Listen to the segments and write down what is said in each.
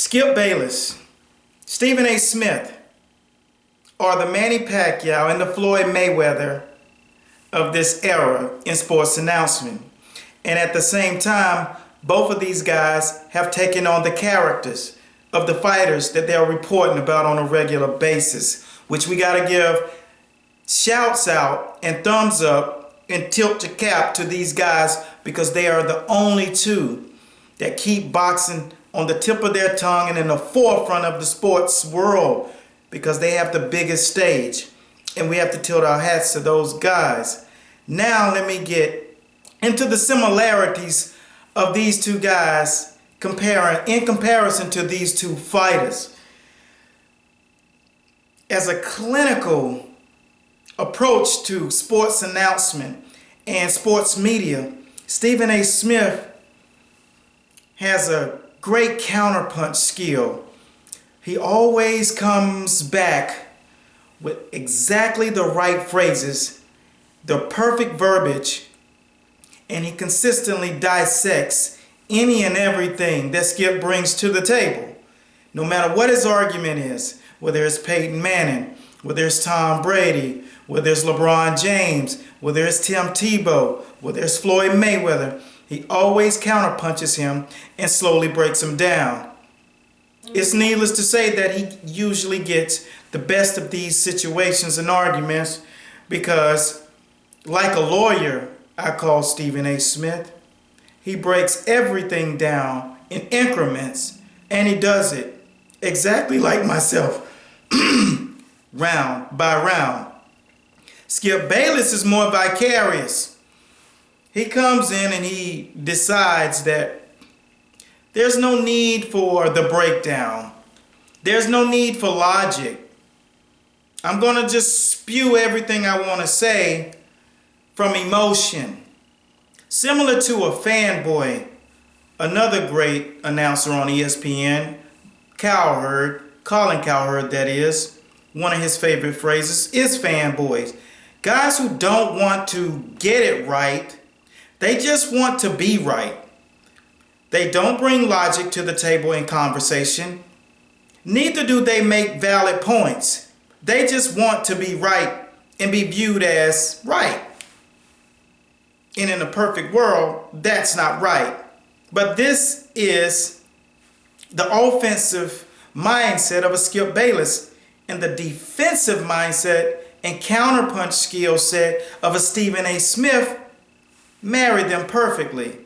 Skip Bayless, Stephen A. Smith are the Manny Pacquiao and the Floyd Mayweather of this era in sports announcement. And at the same time, both of these guys have taken on the characters of the fighters that they're reporting about on a regular basis, which we got to give shouts out and thumbs up and tilt your cap to these guys, because they are the only two that keep boxing on the tip of their tongue and in the forefront of the sports world, because they have the biggest stage, and we have to tilt our hats to those guys. Now let me get into the similarities of these two guys in comparison to these two fighters. As a clinical approach to sports announcement and sports media, Stephen A. Smith has a great counterpunch skill. He always comes back with exactly the right phrases, the perfect verbiage, and he consistently dissects any and everything that Skip brings to the table. No matter what his argument is, whether it's Peyton Manning, whether it's Tom Brady, whether it's LeBron James, whether it's Tim Tebow, whether it's Floyd Mayweather, he always counterpunches him and slowly breaks him down. It's needless to say that he usually gets the best of these situations and arguments, because like a lawyer, I call Stephen A. Smith, he breaks everything down in increments, and he does it exactly like myself, round by round. Skip Bayless is more vicarious. He comes in and he decides that there's no need for the breakdown. There's no need for logic. I'm going to just spew everything I want to say from emotion. Similar to a fanboy, another great announcer on ESPN, Colin Cowherd, that is, one of his favorite phrases is fanboys. Guys who don't want to get it right, they just want to be right. They don't bring logic to the table in conversation. Neither do they make valid points. They just want to be right and be viewed as right. And in a perfect world, that's not right. But this is the offensive mindset of a Skip Bayless, and the defensive mindset and counterpunch skill set of a Stephen A. Smith married them perfectly.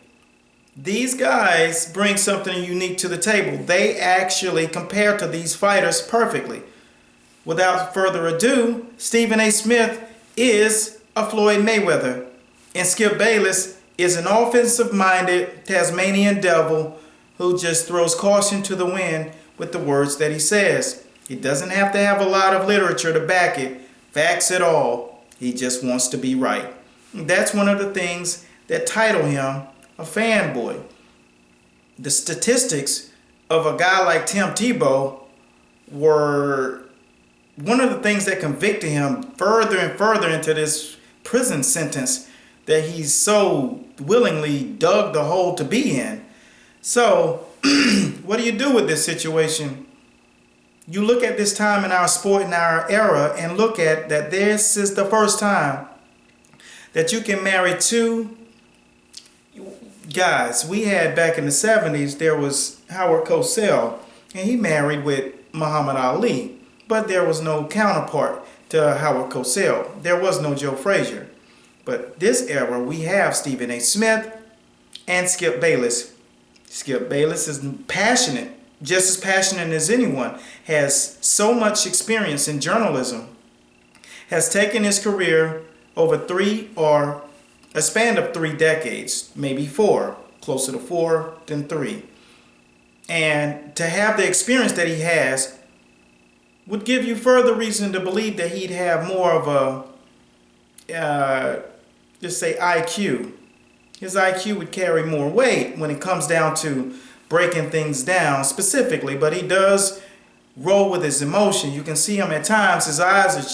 These guys bring something unique to the table. They actually compare to these fighters perfectly. Without further ado, Stephen A. Smith is a Floyd Mayweather, and Skip Bayless is an offensive-minded Tasmanian devil who just throws caution to the wind with the words that he says. He doesn't have to have a lot of literature to back it, facts at all. He just wants to be right. That's one of the things that title him a fanboy. The statistics of a guy like Tim Tebow were one of the things that convicted him further and further into this prison sentence that he's so willingly dug the hole to be in. So, what do you do with this situation? You look at this time in our sport, in our era, and look at that this is the first time that you can marry two guys. We had back in the 70s, there was Howard Cosell, and he married with Muhammad Ali, but there was no counterpart to Howard Cosell. There was no Joe Frazier. But this era, we have Stephen A. Smith and Skip Bayless. Skip Bayless is passionate, just as passionate as anyone, has so much experience in journalism, has taken his career over a span of 3 decades, maybe 4, closer to 4 than 3. And to have the experience that he has would give you further reason to believe that he'd have more of a, just say IQ. His IQ would carry more weight when it comes down to breaking things down specifically, but he does roll with his emotion. You can see him at times, his eyes are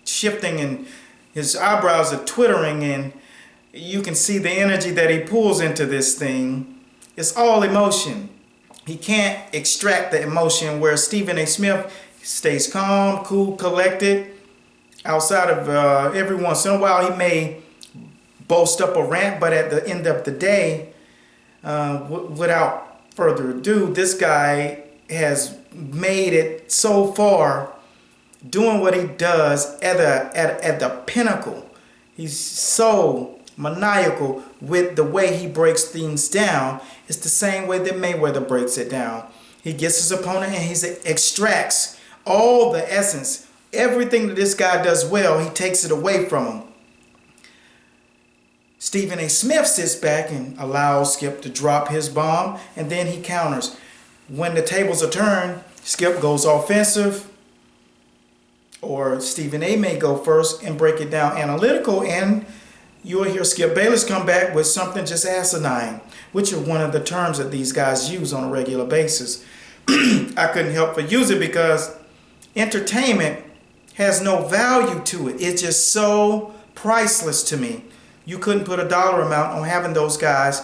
shifting and his eyebrows are twittering, and you can see the energy that he pulls into this thing. It's all emotion. He can't extract the emotion, where Stephen A. Smith stays calm, cool, collected. Outside of every once in a while, he may boast up a rant, but at the end of the day, without further ado, this guy has made it so far doing what he does at the pinnacle. He's so maniacal with the way he breaks things down. It's the same way that Mayweather breaks it down. He gets his opponent and he extracts all the essence. Everything that this guy does well, he takes it away from him. Stephen A. Smith sits back and allows Skip to drop his bomb, and then he counters. When the tables are turned, Skip goes offensive, or Stephen A. may go first and break it down analytical, and you'll hear Skip Bayless come back with something just asinine, which are one of the terms that these guys use on a regular basis. I couldn't help but use it because entertainment has no value to it. It's just so priceless to me. You couldn't put a dollar amount on having those guys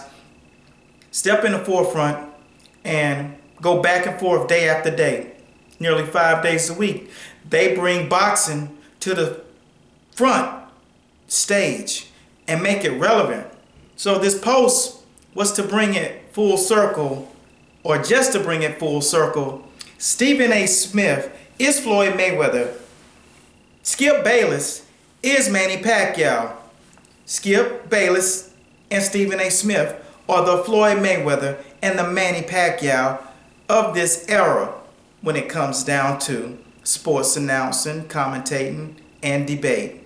step in the forefront and go back and forth day after day, nearly 5 days a week. They bring boxing to the front stage and make it relevant. So this post was to bring it full circle, or just to bring it full circle. Stephen A. Smith is Floyd Mayweather. Skip Bayless is Manny Pacquiao. Skip Bayless and Stephen A. Smith are the Floyd Mayweather and the Manny Pacquiao of this era when it comes down to sports announcing, commentating, and debate.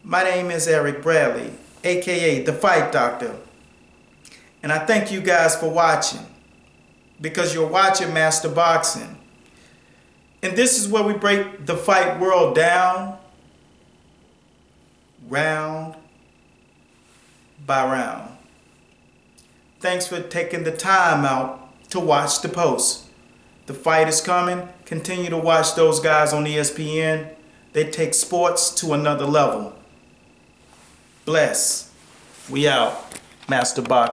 My name is Eric Bradley, aka The Fight Doctor, and I thank you guys for watching, because you're watching Master Boxing. And this is where we break the fight world down, round by round. Thanks for taking the time out to watch the post. The fight is coming. Continue to watch those guys on ESPN. They take sports to another level. Bless. We out. Master Boxing.